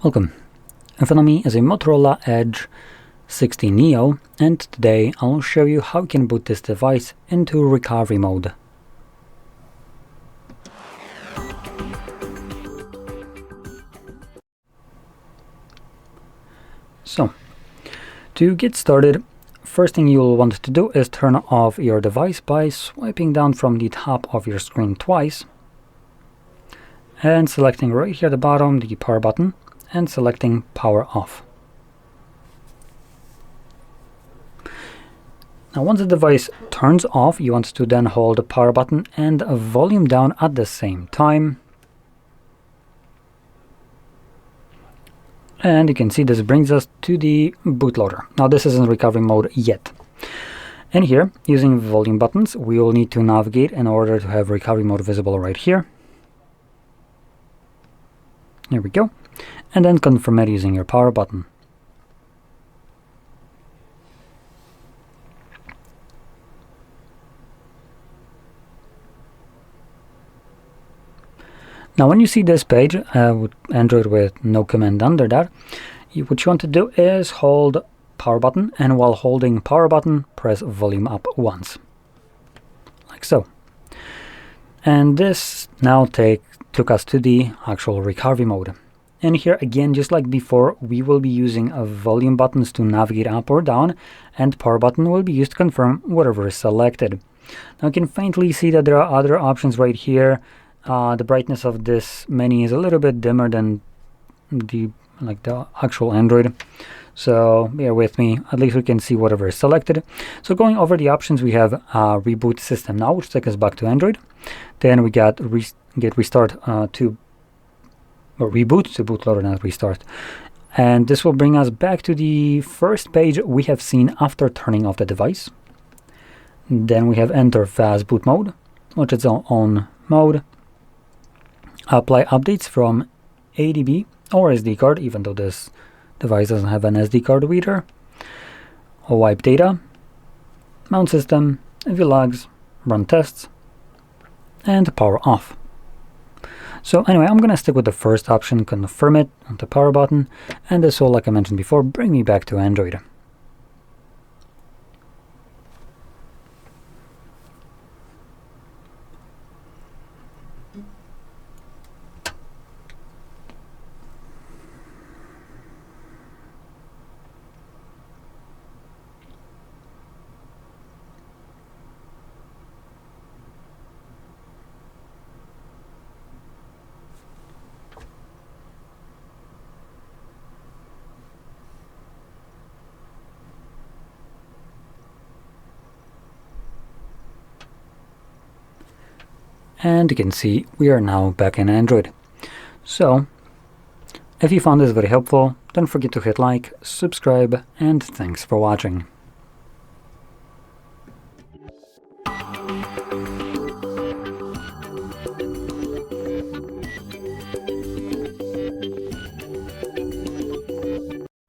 Welcome. In front of me is a Motorola Edge 16 Neo, and today I'll show you how you can boot this device into recovery mode. So, to get started, first thing you'll want to do is turn off your device by swiping down from the top of your screen twice and selecting right here at the bottom the power button and selecting power off. Now once the device turns off, you want to then hold the power button and volume down at the same time. And you can see this brings us to the bootloader. Now this isn't recovery mode yet. And here, using volume buttons, we will need to navigate in order to have recovery mode visible right here. Here we go. And then confirm it using your power button. Now when you see this page with Android with no command under that, what you want to do is hold power button, and while holding power button, press volume up once, like so. And this now took us to the actual recovery mode. And here again, just like before, we will be using volume buttons to navigate up or down, and power button will be used to confirm whatever is selected. Now you can faintly see that there are other options right here. The brightness of this menu is a little bit dimmer than the actual Android, so bear with me. At least we can see whatever is selected. So going over the options, we have Reboot System Now, which takes us back to Android. Then we got get restart or reboot to bootloader, not restart. And this will bring us back to the first page we have seen after turning off the device. Then we have enter Fastboot mode, which is on mode. Apply updates from ADB or SD card, even though this device doesn't have an SD card reader. Or wipe data, mount system, view logs, run tests, and power off. So anyway, I'm gonna stick with the first option, confirm it on the power button, and this will, like I mentioned before, bring me back to Android. And you can see we are now back in Android. So, if you found this very helpful, don't forget to hit like, subscribe, and thanks for watching.